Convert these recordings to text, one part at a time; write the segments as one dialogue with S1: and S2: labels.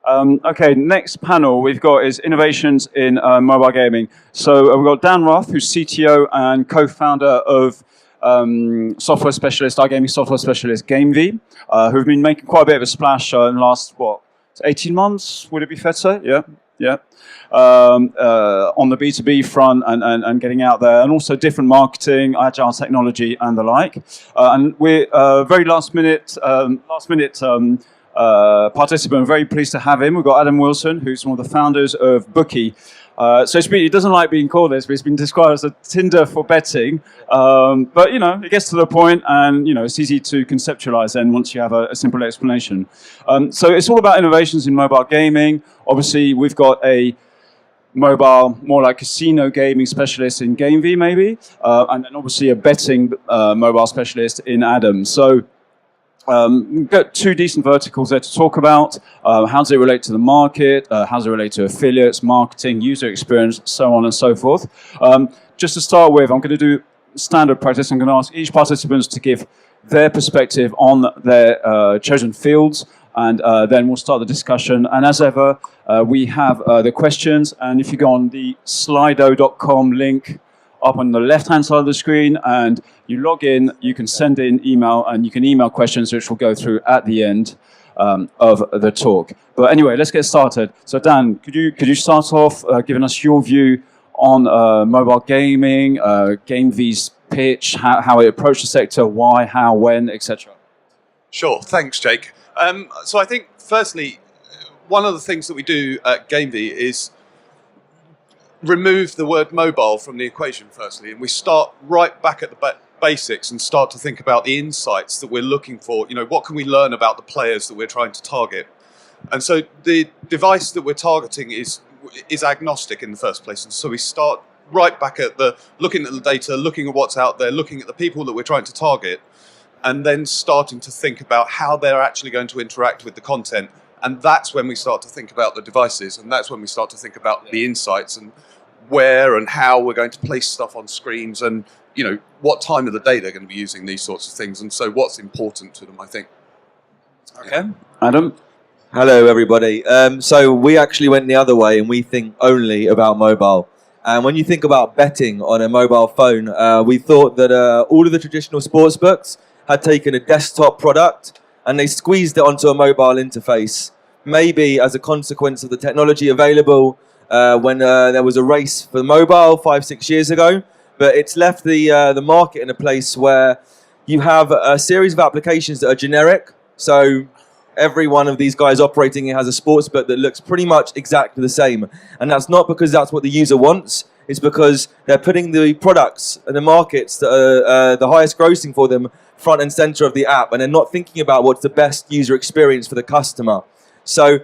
S1: Okay, next panel we've got is innovations in mobile gaming. So we've got Dan Roth, who's CTO and co-founder of software specialist, igaming software specialist Gamevy, who've been making quite a bit of a splash in the last, 18 months, would it be fair to say? Yeah. On the B2B front and getting out there, and also different marketing, agile technology, and the like. And we're very last minute participant. Very pleased to have him. We've got Adam Wilson, who's one of the founders of Bookee. So he doesn't like being called this, but it's been described as a Tinder for betting. But it gets to the point, and it's easy to conceptualize then once you have a simple explanation. So it's all about innovations in mobile gaming. Obviously, we've got a mobile, more like casino gaming specialist in Gamevy, maybe, and then obviously a betting mobile specialist in Adam. So we've got two decent verticals there to talk about. How does it relate to the market? How does it relate to affiliates, marketing, user experience, so on and so forth. Just to start with, I'm going to do standard practice. I'm going to ask each participant to give their perspective on their chosen fields, and then we'll start the discussion. And as ever, we have the questions, and if you go on the slido.com link up on the left-hand side of the screen, and you log in, you can send in email, and you can email questions, which we'll go through at the end of the talk. But anyway, let's get started. So Dan, could you start off giving us your view on mobile gaming, Gamevy's pitch, how it approached the sector, why, how, when, etc.?
S2: Sure, thanks, Jake. So I think, firstly, one of the things that we do at Gamevy is remove the word mobile from the equation, firstly, and we start right back at the basics and start to think about the insights that we're looking for. What can we learn about the players that we're trying to target? And so the device that we're targeting is agnostic in the first place. And so we start right back at looking at the data, looking at what's out there, looking at the people that we're trying to target, and then starting to think about how they're actually going to interact with the content. And that's when we start to think about the devices, and that's when we start to think about the insights and where and how we're going to place stuff on screens, and what time of the day they're going to be using these sorts of things, and so what's important to them, I think.
S1: Okay, Adam.
S3: Hello, everybody. So we actually went the other way, and we think only about mobile. And when you think about betting on a mobile phone, we thought that all of the traditional sports books had taken a desktop product and they squeezed it onto a mobile interface, maybe as a consequence of the technology available when there was a race for mobile 5-6 years ago. But it's left the market in a place where you have a series of applications that are generic. So every one of these guys operating it has a sports book that looks pretty much exactly the same. And that's not because that's what the user wants. It's because they're putting the products and the markets that are the highest grossing for them front and center of the app, and they're not thinking about what's the best user experience for the customer. So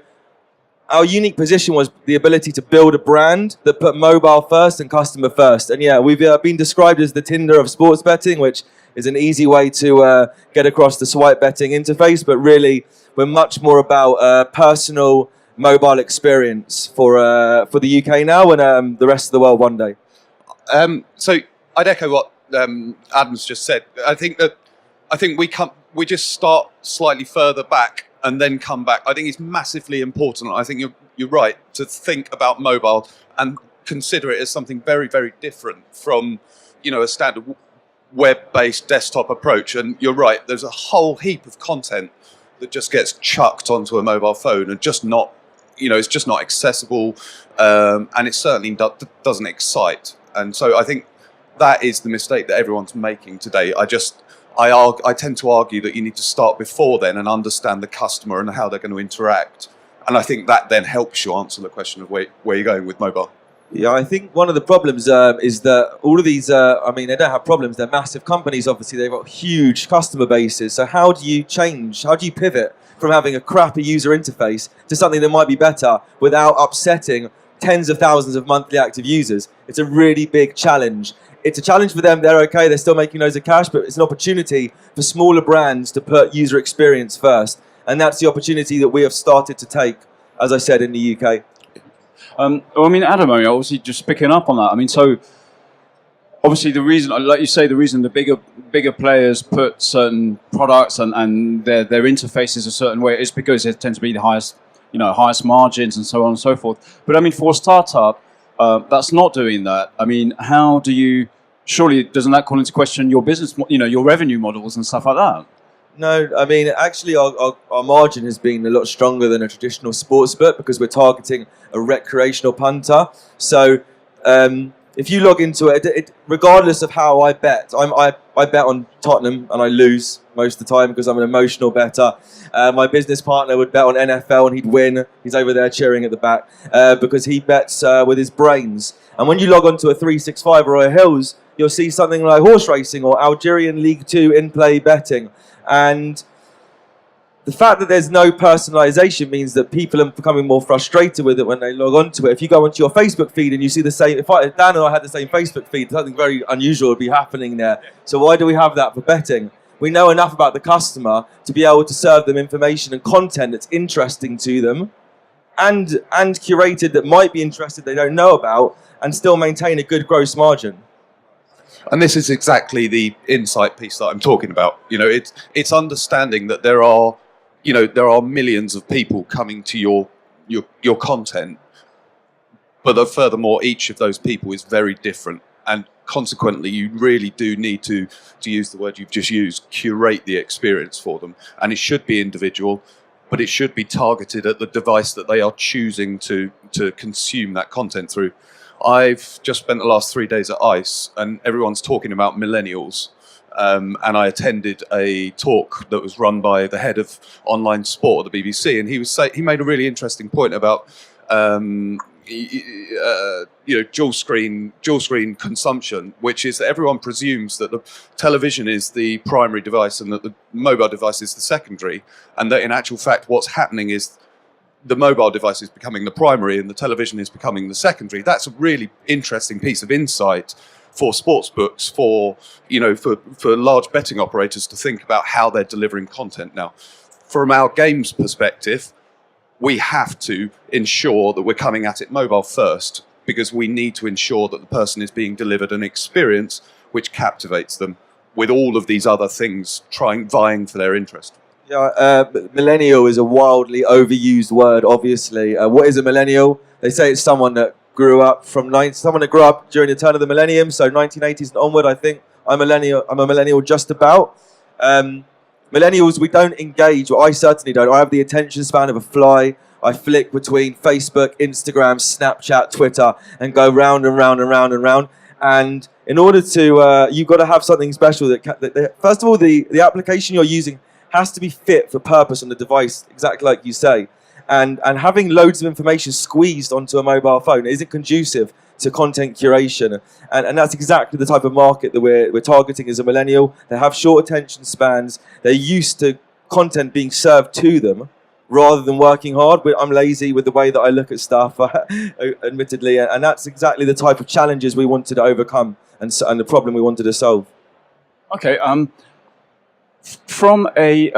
S3: our unique position was the ability to build a brand that put mobile first and customer first. And yeah, we've been described as the Tinder of sports betting, which is an easy way to get across the swipe betting interface, but really we're much more about personal mobile experience for the UK now and the rest of the world one day.
S2: So I'd echo what Adam's just said. I think we just start slightly further back and then come back. I think it's massively important. I think you're right to think about mobile and consider it as something very, very different from a standard web-based desktop approach. And you're right, there's a whole heap of content that just gets chucked onto a mobile phone and just not, it's just not accessible, and it certainly doesn't excite. And so I think that is the mistake that everyone's making today. I tend to argue that you need to start before then and understand the customer and how they're going to interact. And I think that then helps you answer the question of where you're going with mobile.
S3: Yeah, I think one of the problems is that all of these, they don't have problems. They're massive companies, obviously. They've got huge customer bases. So how do you change? How do you pivot from having a crappy user interface to something that might be better without upsetting tens of thousands of monthly active users? It's a really big challenge. It's a challenge for them. They're okay. They're still making loads of cash, but it's an opportunity for smaller brands to put user experience first. And that's the opportunity that we have started to take, as I said, in the UK.
S1: Adam, obviously just picking up on that. So obviously the reason, like you say, the reason the bigger players put certain products and their interfaces a certain way is because they tend to be the highest highest margins and so on and so forth. But I mean, for a startup, that's not doing that. I mean, how do you? Surely, doesn't that call into question your business, your revenue models and stuff like that?
S3: No, I mean, actually, our margin has been a lot stronger than a traditional sports book because we're targeting a recreational punter. So if you log into it, regardless of how I bet, I bet on Tottenham and I lose most of the time because I'm an emotional bettor. My business partner would bet on NFL and he'd win. He's over there cheering at the back because he bets with his brains. And when you log on to a 365 or a Hills, you'll see something like horse racing or Algerian League 2 in-play betting. And the fact that there's no personalization means that people are becoming more frustrated with it when they log on to it. If you go onto your Facebook feed and you see the same, if Dan and I had the same Facebook feed, something very unusual would be happening there. So why do we have that for betting? We know enough about the customer to be able to serve them information and content that's interesting to them and curated that might be interested they don't know about and still maintain a good gross margin.
S2: And this is exactly the insight piece that I'm talking about. It's understanding that there are millions of people coming to your content, but that furthermore, each of those people is very different, and consequently, you really do need to use the word you've just used, curate the experience for them, and it should be individual, but it should be targeted at the device that they are choosing to consume that content through. I've just spent the last 3 days at ICE and everyone's talking about millennials. And I attended a talk that was run by the head of online sport at the BBC. And he made a really interesting point about, dual screen consumption, which is that everyone presumes that the television is the primary device and that the mobile device is the secondary. And that in actual fact, what's happening is the mobile device is becoming the primary and the television is becoming the secondary. That's a really interesting piece of insight for sports books, for large betting operators to think about how they're delivering content now. From our games perspective, we have to ensure that we're coming at it mobile first because we need to ensure that the person is being delivered an experience which captivates them with all of these other things vying for their interest.
S3: Yeah, millennial is a wildly overused word, obviously. What is a millennial? They say it's someone that grew up during the turn of the millennium, so 1980s and onward, I think. I'm a millennial just about. Millennials, we don't engage, or I certainly don't. I have the attention span of a fly. I flick between Facebook, Instagram, Snapchat, Twitter, and go round and round and round and round. And in order to, you've got to have something special that first of all, the application you're using has to be fit for purpose on the device, exactly like you say. And having loads of information squeezed onto a mobile phone isn't conducive to content curation. And that's exactly the type of market that we're targeting as a millennial. They have short attention spans. They're used to content being served to them rather than working hard. I'm lazy with the way that I look at stuff, admittedly. And that's exactly the type of challenges we wanted to overcome and the problem we wanted to solve.
S1: Okay. From a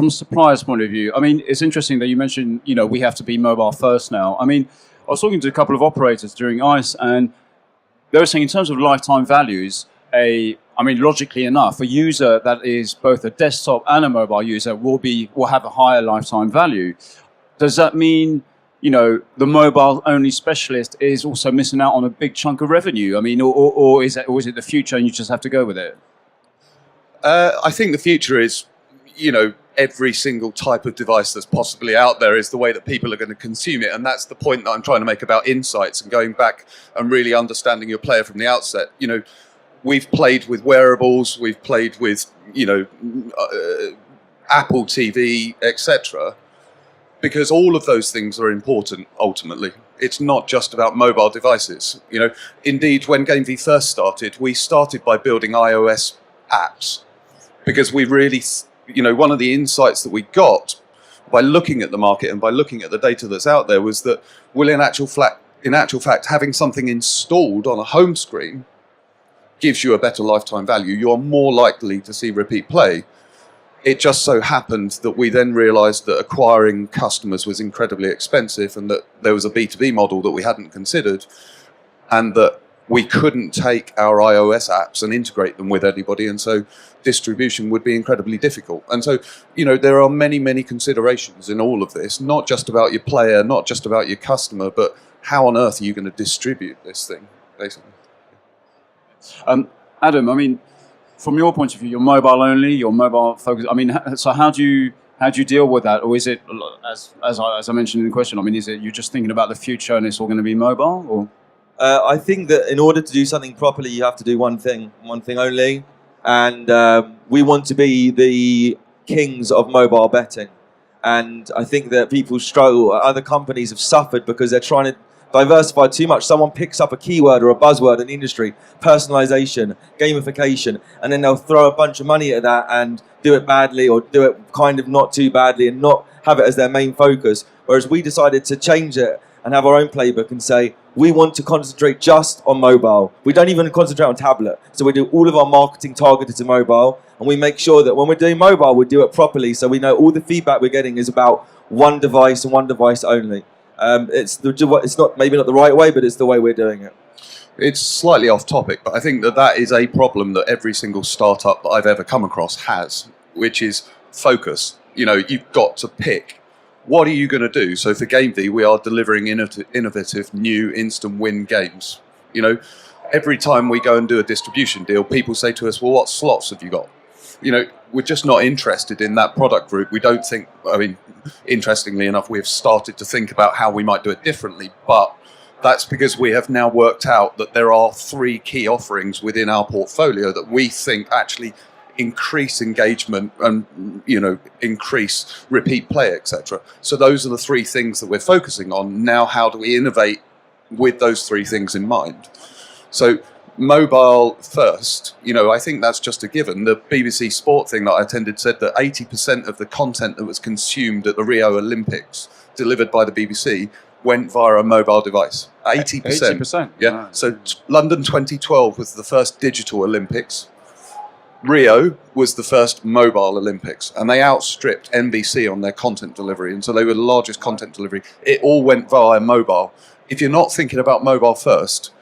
S1: supplier's point of view, I mean, it's interesting that you mentioned, we have to be mobile first now. I mean, I was talking to a couple of operators during ICE, and they were saying in terms of lifetime values, logically enough, a user that is both a desktop and a mobile user will have a higher lifetime value. Does that mean, the mobile-only specialist is also missing out on a big chunk of revenue? I mean, or is it the future and you just have to go with it?
S2: I think the future is, every single type of device that's possibly out there is the way that people are going to consume it. And that's the point that I'm trying to make about insights and going back and really understanding your player from the outset. We've played with wearables, we've played with, Apple TV, etc. Because all of those things are important, ultimately. It's not just about mobile devices. Indeed, when Gamevy first started, we started by building iOS apps. Because we really, one of the insights that we got by looking at the market and by looking at the data that's out there was that, in actual fact, having something installed on a home screen gives you a better lifetime value. You are more likely to see repeat play. It just so happened that we then realized that acquiring customers was incredibly expensive and that there was a B2B model that we hadn't considered, and that we couldn't take our iOS apps and integrate them with anybody, and so distribution would be incredibly difficult. And so, there are many, many considerations in all of this, not just about your player, not just about your customer, but how on earth are you going to distribute this thing, basically?
S1: Adam, I mean, from your point of view, you're mobile only, you're mobile focused. I mean, so how do you deal with that, or is it, as I mentioned in the question, I mean, is it you're just thinking about the future and it's all going to be mobile, or?
S3: I think that in order to do something properly, you have to do one thing only, and we want to be the kings of mobile betting. And I think that people struggle. Other companies have suffered because they're trying to diversify too much. Someone picks up a keyword or a buzzword in the industry, personalization, gamification, and then they'll throw a bunch of money at that and do it badly, or do it kind of not too badly, and not have it as their main focus. Whereas we decided to change it and have our own playbook and say, we want to concentrate just on mobile. We don't even concentrate on tablet. So we do all of our marketing targeted to mobile, and we make sure that when we're doing mobile, we do it properly. So we know all the feedback we're getting is about one device and one device only. It's maybe not the right way, but it's the way we're doing it.
S2: It's slightly off topic, but I think that is a problem that every single startup that I've ever come across has, which is focus. You've got to pick. What are you going to do? So for Gamevy, we are delivering innovative, new, instant win games. Every time we go and do a distribution deal, people say to us, well, what slots have you got? We're just not interested in that product group. We don't think, interestingly enough, we have started to think about how we might do it differently, but that's because we have now worked out that there are 3 key offerings within our portfolio that we think actually increase engagement and increase repeat play, etc. So those are the 3 things that we're focusing on. Now, how do we innovate with those 3 things in mind? So mobile first, I think that's just a given. The BBC Sport thing that I attended said that 80% of the content that was consumed at the Rio Olympics delivered by the BBC went via a mobile device. 80%.
S1: 80%.
S2: Yeah.
S1: Wow.
S2: So London 2012 was the first digital Olympics. Rio was the first mobile Olympics, and they outstripped NBC on their content delivery, and so they were the largest content delivery. It all went via mobile. If you're not thinking about mobile first,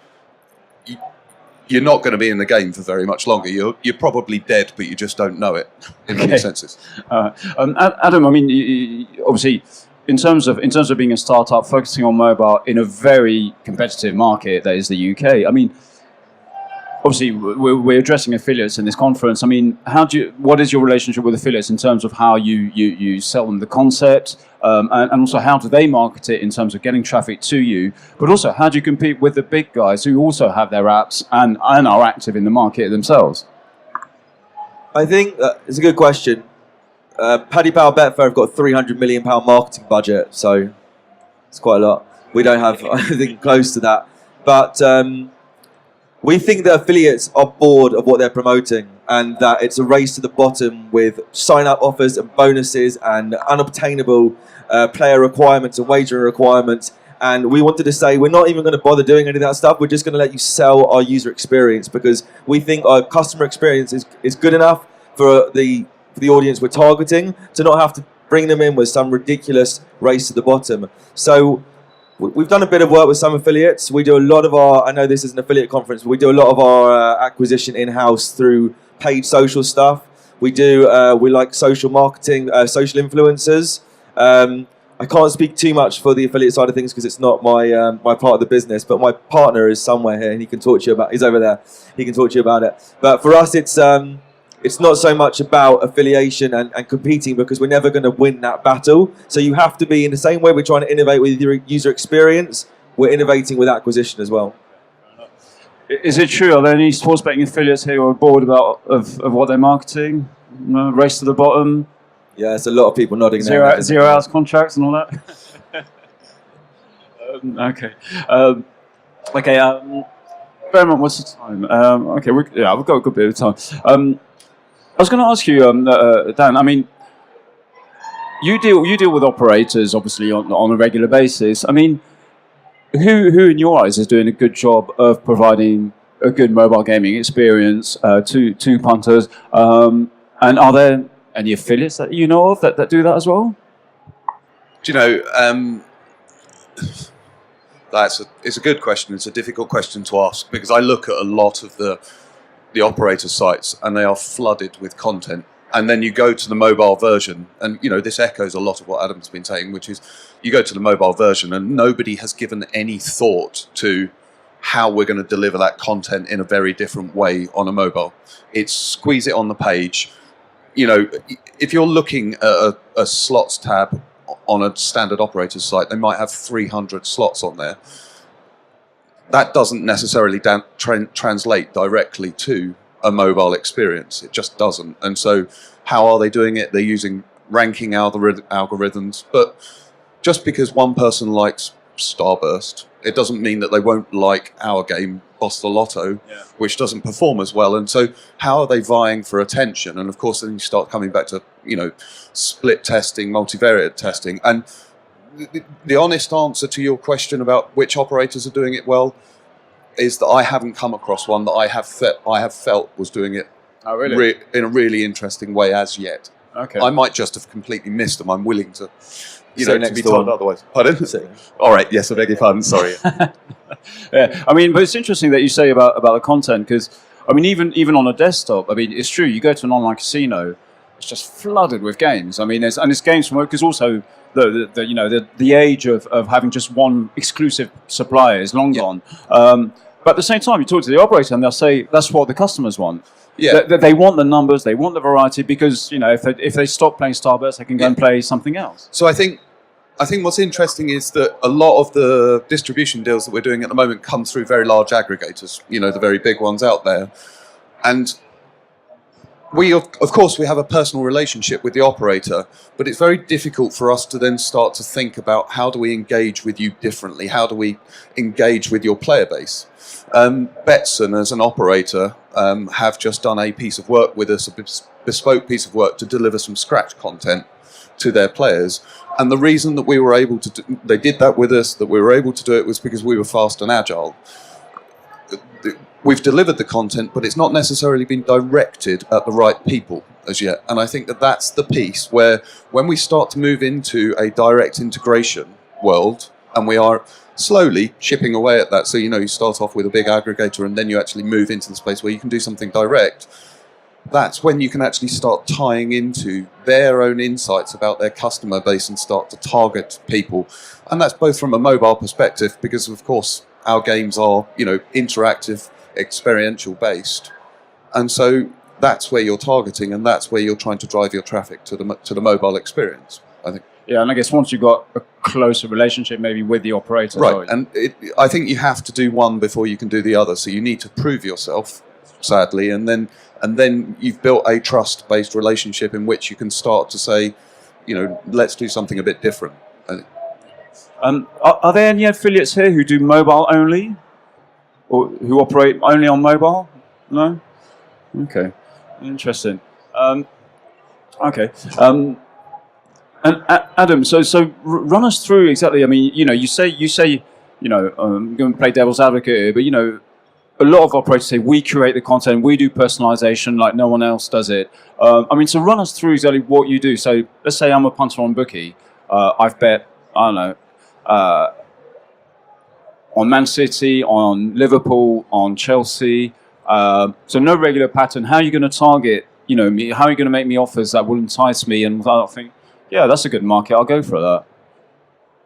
S2: you're not going to be in the game for very much longer. You're probably dead, but you just don't know it in many senses.
S1: Adam, I mean, obviously, in terms of being a startup focusing on mobile in a very competitive market that is the UK, I mean, obviously, we're addressing affiliates in this conference. I mean, what is your relationship with affiliates in terms of how you sell them the concept, and also how do they market it in terms of getting traffic to you? But also, how do you compete with the big guys who also have their apps and are active in the market themselves?
S3: I think it's a good question. Paddy Power Betfair have got a £300 million marketing budget, so it's quite a lot. We don't have anything close to that. But we think that affiliates are bored of what they're promoting, and that it's a race to the bottom with sign-up offers and bonuses and unobtainable player requirements and wagering requirements. And we wanted to say, we're not even going to bother doing any of that stuff. We're just going to let you sell our user experience, because we think our customer experience is good enough for the audience we're targeting to not have to bring them in with some ridiculous race to the bottom. So we've done a bit of work with some affiliates. We do a lot of I know this is an affiliate conference, but we do a lot of our acquisition in-house through paid social stuff. We like social marketing, social influencers. I can't speak too much for the affiliate side of things because it's not my part of the business, but my partner is somewhere here and he can talk to you about, he's over there, he can talk to you about it. But for us, it's not so much about affiliation and competing, because we're never going to win that battle. So you have to be, in the same way we're trying to innovate with your user experience, we're innovating with acquisition as well.
S1: Is it true? Are there any sports betting affiliates here who are bored of what they're marketing? Race to the bottom?
S3: Yeah, it's a lot of people nodding.
S1: Zero hours contracts and all that? Okay. Berman, what's the time? Okay, we've got a good bit of time. I was going to ask you, Dan, I mean, you deal with operators, obviously, on a regular basis. I mean, who in your eyes is doing a good job of providing a good mobile gaming experience to punters? And are there any affiliates that you know of that do that as well?
S2: Do you know, It's a good question. It's a difficult question to ask because I look at a lot of the operator sites and they are flooded with content. And then you go to the mobile version, and this echoes a lot of what Adam's been saying, which is you go to the mobile version and nobody has given any thought to how we're going to deliver that content in a very different way on a mobile. It's squeeze it on the page. If you're looking at a slots tab on a standard operator's site, they might have 300 slots on there. That doesn't necessarily translate directly to a mobile experience. It just doesn't. And so how are they doing it? They're using ranking algorithms. But just because one person likes Starburst, it doesn't mean that they won't like our game, Boss the Lotto, which doesn't perform as well. And so how are they vying for attention? And of course, then you start coming back to, split testing, multivariate testing. And the honest answer to your question about which operators are doing it well is that I haven't come across one that I have felt was doing it in a really interesting way as yet.
S1: Okay.
S2: I might just have completely missed them. I'm willing to,
S3: next
S2: to be told
S3: door.
S2: otherwise. Pardon? All right. Yes, I beg your pardon. Sorry.
S1: Yeah. I mean, but it's interesting that you say about the content because, I mean, even on a desktop, I mean, it's true. You go to an online casino, it's just flooded with games. I mean, it's games from because also the age of having just one exclusive supplier is long gone. But at the same time, you talk to the operator and they'll say that's what the customers want.
S2: Yeah.
S1: They want the numbers, they want the variety because if they stop playing Starburst, they can go and play something else.
S2: So I think what's interesting is that a lot of the distribution deals that we're doing at the moment come through very large aggregators. The very big ones out there, and we of course we have a personal relationship with the operator, but it's very difficult for us to then start to think about how do we engage with you differently? How do we engage with your player base? Betson, as an operator, have just done a piece of work with us, a bespoke piece of work to deliver some scratch content to their players. And the reason that we were able to they did that with us, that we were able to do it was because we were fast and agile. We've delivered the content, but it's not necessarily been directed at the right people as yet. And I think that that's the piece where when we start to move into a direct integration world, and we are slowly chipping away at that. So, you start off with a big aggregator and then you actually move into the space where you can do something direct. That's when you can actually start tying into their own insights about their customer base and start to target people. And that's both from a mobile perspective, because of course our games are, interactive, experiential based. And so that's where you're targeting and that's where you're trying to drive your traffic to the mobile experience, I think.
S1: Yeah, and I guess once you've got a closer relationship maybe with the operator.
S2: Right, and I think you have to do one before you can do the other. So you need to prove yourself, sadly, and then you've built a trust-based relationship in which you can start to say, let's do something a bit different.
S1: Are there any affiliates here who do mobile only? Or who operate only on mobile? No? Okay, interesting. Okay. And Adam, so run us through exactly. I mean, you say, I'm going to play devil's advocate here, but a lot of operators say we curate the content, we do personalization like no one else does it. I mean, so run us through exactly what you do. So let's say I'm a punter on Bookee. I've bet, I don't know, on Man City, on Liverpool, on Chelsea. So no regular pattern. How are you going to target, me? How are you going to make me offers that will entice me and I think, yeah, that's a good market. I'll go for that.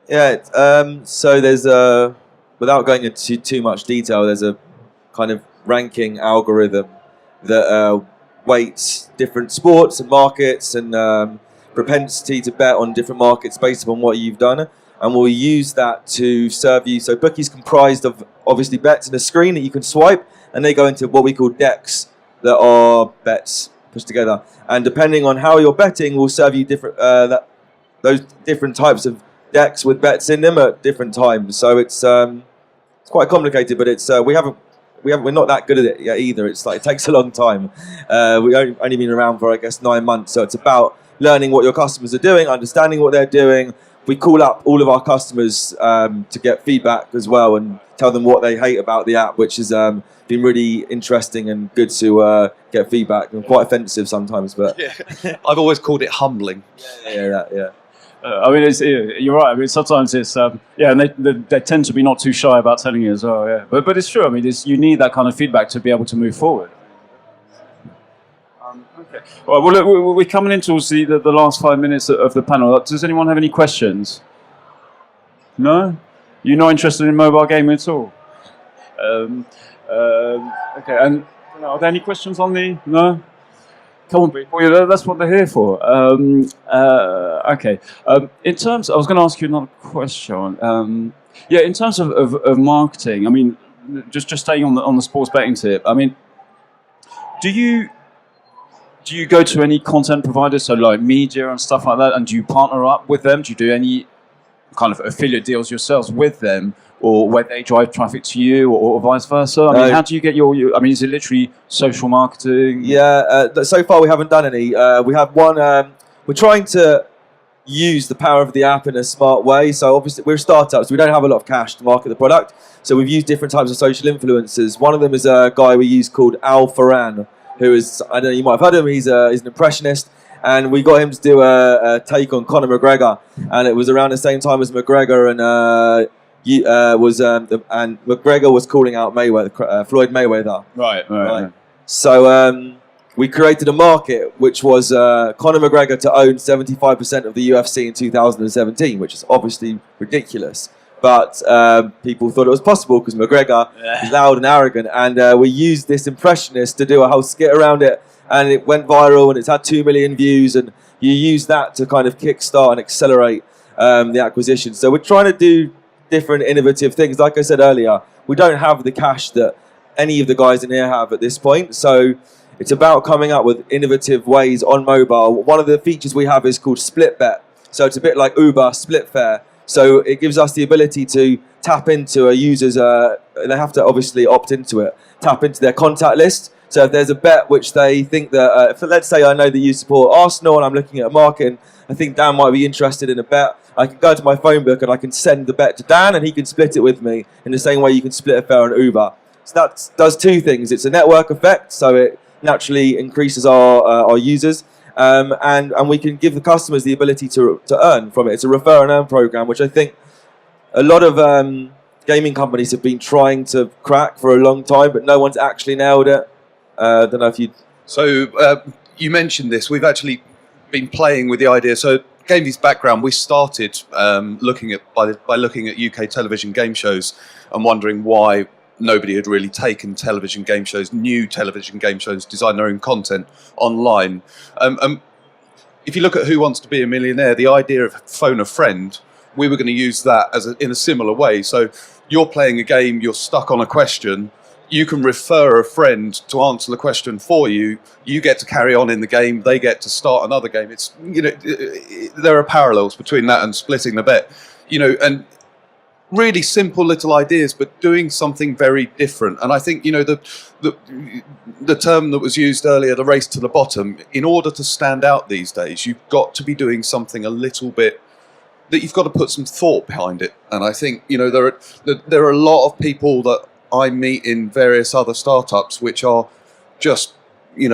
S3: Yeah. So there's without going into too much detail, there's a kind of ranking algorithm that weights different sports and markets and propensity to bet on different markets based upon what you've done, and we'll use that to serve you. So Bookee's comprised of obviously bets in a screen that you can swipe, and they go into what we call decks that are bets pushed together, and depending on how you're betting, we'll serve you different those different types of decks with bets in them at different times. So it's quite complicated, but it's we're not that good at it yet either. It's like it takes a long time. We've only been around for I guess 9 months, so it's about learning what your customers are doing, understanding what they're doing. We call up all of our customers to get feedback as well and tell them what they hate about the app, which has been really interesting and good to get feedback, and quite offensive sometimes. But
S2: I've always called it humbling.
S3: Yeah.
S1: I mean, you're right. I mean, sometimes it's and they tend to be not too shy about telling you as well. Yeah, but it's true. I mean, you need that kind of feedback to be able to move forward. Okay. Well, look, we're coming into the last 5 minutes of the panel. Does anyone have any questions? No? You're not interested in mobile gaming at all? Okay. And are there any questions on the? No. Come on, people. Yeah, that's what they're here for. Okay. In terms, I was going to ask you another question. In terms of marketing, I mean, just staying on the sports betting tip. I mean, do you go to any content providers, so like media and stuff like that, and do you partner up with them? Do you do any kind of affiliate deals yourselves with them, or where they drive traffic to you, or vice versa? I mean, how do you get your? I mean, is it literally social marketing?
S3: Yeah, so far we haven't done any. We have one. We're trying to use the power of the app in a smart way. So obviously we're startups. We don't have a lot of cash to market the product. So we've used different types of social influencers. One of them is a guy we use called Al Farran, who is, I don't know, you might have heard of him. He's an impressionist. And we got him to do a take on Conor McGregor. And it was around the same time as McGregor and McGregor was calling out Floyd Mayweather.
S1: Right.
S3: So we created a market which was Conor McGregor to own 75% of the UFC in 2017, which is obviously ridiculous. But people thought it was possible because McGregor is loud and arrogant. And we used this impressionist to do a whole skit around it. And it went viral and it's had 2 million views. And you use that to kind of kickstart and accelerate the acquisition. So we're trying to do different innovative things. Like I said earlier, we don't have the cash that any of the guys in here have at this point. So it's about coming up with innovative ways on mobile. One of the features we have is called Split Bet. So it's a bit like Uber Split Fare. So it gives us the ability to tap into a user's, they have to obviously opt into it, tap into their contact list. So if there's a bet which they think that, if, let's say I know that you support Arsenal and I'm looking at a market and I think Dan might be interested in a bet, I can go to my phone book and I can send the bet to Dan and he can split it with me in the same way you can split a fare on Uber. So that does two things. It's a network effect, so it naturally increases our users, and we can give the customers the ability to earn from it. It's a refer and earn program, which I think a lot of gaming companies have been trying to crack for a long time, but no one's actually nailed it. I don't know if you.
S2: So you mentioned this. We've actually been playing with the idea. So Gamevy's background, we started looking at UK television game shows and wondering why nobody had really taken television game shows, new television game shows, design their own content online. If you look at Who Wants to Be a Millionaire, the idea of phone a friend, we were going to use that in a similar way. So you're playing a game, you're stuck on a question, you can refer a friend to answer the question for you. You get to carry on in the game. They get to start another game. It's, there are parallels between that and splitting the bet, and really simple little ideas, but doing something very different. And I think, the term that was used earlier, the race to the bottom, in order to stand out these days, you've got to be doing something a little bit that you've got to put some thought behind it. And I think, there are a lot of people that I meet in various other startups which are just,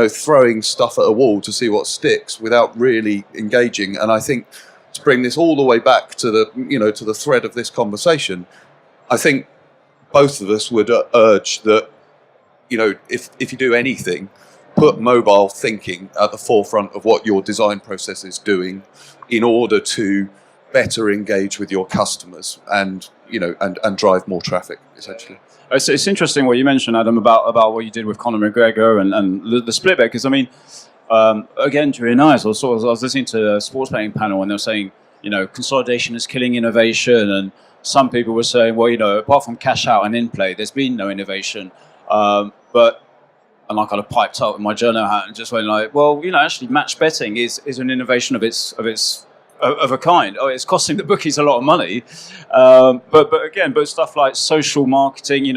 S2: throwing stuff at a wall to see what sticks without really engaging. And I think to bring this all the way back to the thread of this conversation, I think both of us would urge that, if you do anything, put mobile thinking at the forefront of what your design process is doing in order to better engage with your customers and drive more traffic, essentially.
S1: It's interesting what you mentioned, Adam, about what you did with Conor McGregor and the split bet, because I mean, again, during I was listening to a sports betting panel and they were saying, consolidation is killing innovation, and some people were saying, well, apart from cash out and in play, there's been no innovation. And I kind of piped up in my journal hat and just went like, well, actually, match betting is an innovation of a kind. Oh, it's costing the bookies a lot of money, but stuff like social marketing,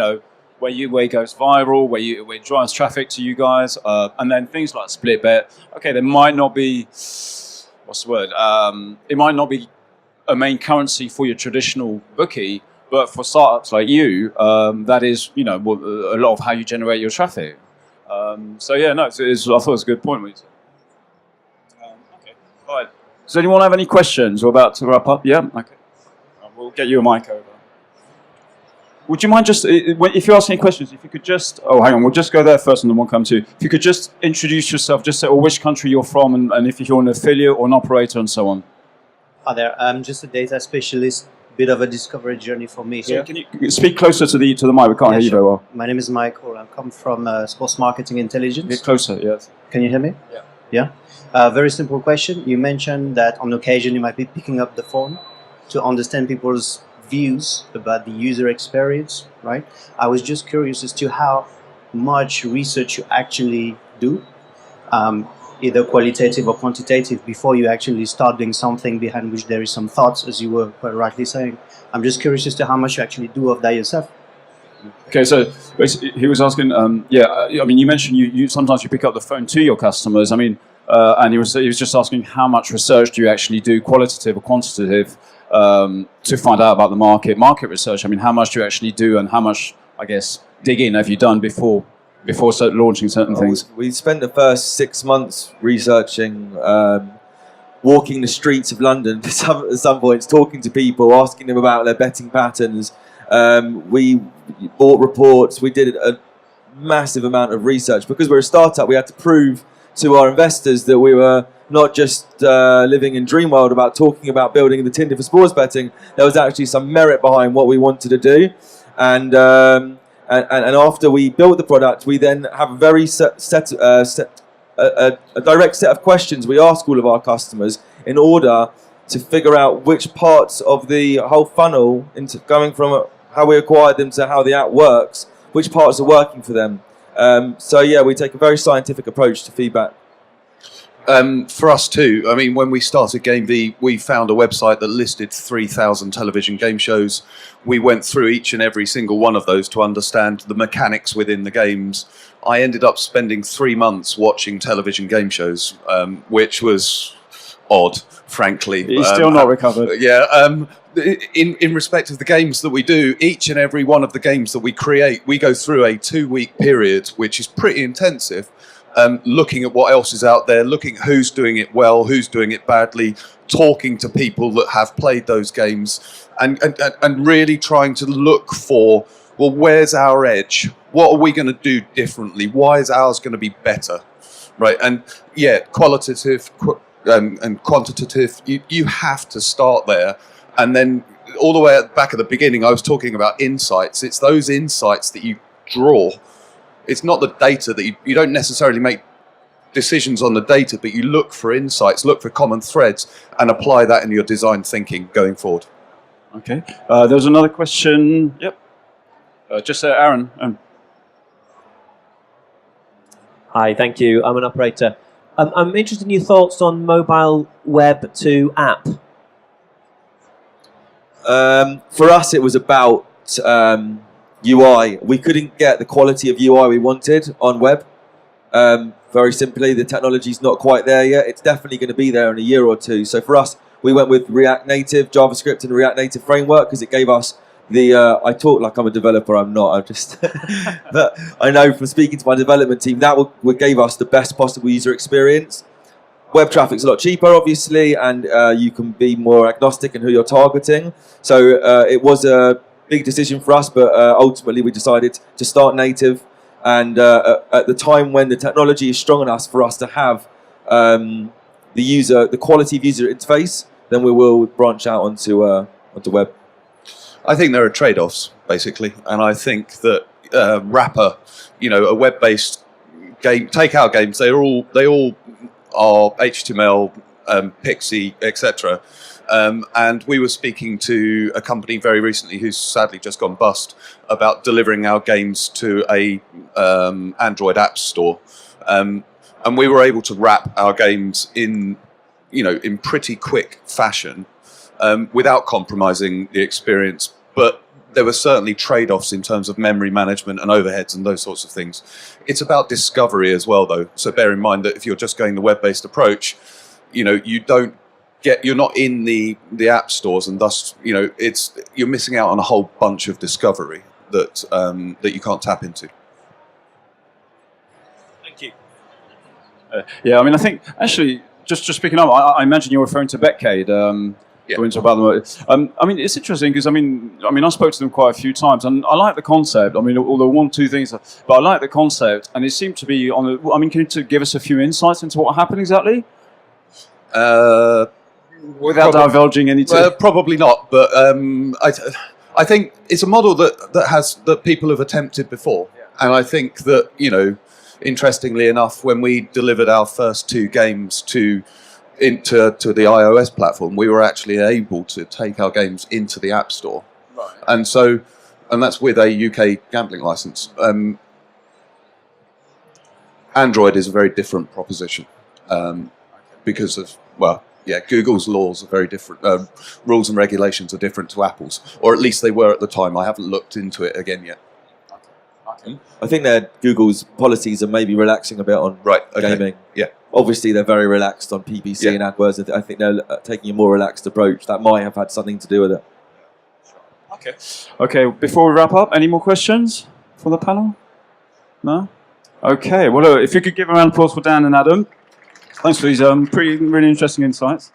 S1: where it goes viral, where it drives traffic to you guys, and then things like split bet. Okay, there might not be it might not be a main currency for your traditional bookie, but for startups like you, that is a lot of how you generate your traffic. I thought it was a good point. Okay, all right. Does anyone have any questions? We're about to wrap up. Yeah? Okay. We'll get you a mic over. Would you mind just, if you ask any questions, if you could just, oh, hang on, we'll just go there first and then we'll come to you. If you could just introduce yourself, just say which country you're from and if you're an affiliate or an operator and so on.
S4: Hi there, I'm just a data specialist, bit of a discovery journey for me here.
S1: So can you speak closer to the mic? We can't hear you very well.
S4: My name is Michael, I come from Sports Marketing Intelligence.
S1: Get closer, yes.
S4: Can you hear me?
S1: Yeah.
S4: Yeah? Very simple question. You mentioned that on occasion you might be picking up the phone to understand people's views about the user experience, right? I was just curious as to how much research you actually do, either qualitative or quantitative, before you actually start doing something behind which there is some thoughts, as you were quite rightly saying. I'm just curious as to how much you actually do of that yourself.
S1: Okay, so he was asking, yeah, I mean, you mentioned you sometimes you pick up the phone to your customers. I mean, and he was just asking how much research do you actually do, qualitative or quantitative, to find out about the market research. I mean, how much do you actually do, and how much, I guess, digging have you done before launching certain things?
S3: We spent the first 6 months researching, walking the streets of London at some points, talking to people, asking them about their betting patterns. We bought reports. We did a massive amount of research. Because we're a startup, we had to prove to our investors that we were not just living in dream world about talking about building the Tinder for sports betting. There was actually some merit behind what we wanted to do. And after we built the product, we then have a very a direct set of questions we ask all of our customers in order to figure out which parts of the whole funnel, into going from how we acquired them to how the app works, which parts are working for them. So yeah, we take a very scientific approach to feedback.
S2: For us too, I mean, when we started Gamevy, we found a website that listed 3,000 television game shows. We went through each and every single one of those to understand the mechanics within the games. I ended up spending 3 months watching television game shows, which was odd, frankly.
S1: He's still not recovered.
S2: Yeah. In respect of the games that we do, each and every one of the games that we create, we go through a 2-week period, which is pretty intensive. Looking at what else is out there, looking at who's doing it well, who's doing it badly, talking to people that have played those games, and really trying to look for, well, where's our edge? What are we going to do differently? Why is ours going to be better? Right? And yeah, qualitative and quantitative, you have to start there. And then all the way at the back at the beginning, I was talking about insights. It's those insights that you draw. It's not the data that you don't necessarily make decisions on the data, but you look for insights, look for common threads, and apply that in your design thinking going forward.
S1: Okay. There's another question. Yep. Just Aaron.
S5: Hi, thank you. I'm an operator. I'm interested in your thoughts on mobile web to app.
S3: For us, it was about UI. We couldn't get the quality of UI we wanted on web. Very simply, the technology's not quite there yet. It's definitely going to be there in a year or two. So for us, we went with React Native, JavaScript and React Native framework because it gave us the, I talk like I'm a developer, I'm not, I'm just, but I know from speaking to my development team, that gave us the best possible user experience. Web traffic's a lot cheaper, obviously, and you can be more agnostic in who you're targeting. So it was a big decision for us, but ultimately we decided to start native. And at the time when the technology is strong enough for us to have the quality of user interface, then we will branch out onto web.
S2: I think there are trade-offs, basically, and I think that Wrapper, a web-based game, take our games, they all are HTML, Pixie, etc. And we were speaking to a company very recently who's sadly just gone bust about delivering our games to a Android app store, and we were able to wrap our games in pretty quick fashion without compromising the experience. But there were certainly trade-offs in terms of memory management and overheads and those sorts of things. It's about discovery as well, though. So bear in mind that if you're just going the web-based approach, you're not in the app stores, and thus you're missing out on a whole bunch of discovery that you can't tap into.
S5: Thank you.
S1: Yeah, I mean, I think actually just picking up, I imagine you're referring to Betcade.
S2: Yeah.
S1: Going to about them. I mean, it's interesting because I mean, I spoke to them quite a few times, and I like the concept. I mean, although one, two things, but I like the concept, and it seemed to be on the. I mean, can you give us a few insights into what happened exactly? Without divulging anything.
S2: Probably not, but I think it's a model that people have attempted before, and I think that, you know, interestingly enough, when we delivered our first 2 games to the iOS platform, we were actually able to take our games into the App Store, and that's with a UK gambling license. Android is a very different proposition because of Google's laws are very different. Rules and regulations are different to Apple's, or at least they were at the time. I haven't looked into it again yet.
S3: I think that Google's policies are maybe relaxing a bit on gaming.
S2: Yeah.
S3: Obviously, they're very relaxed on PPC and AdWords. I think they're taking a more relaxed approach. That might have had something to do with it.
S1: Okay. Before we wrap up, any more questions for the panel? No. Okay. Well, if you could give a round of applause for Dan and Adam. Thanks for these really interesting insights.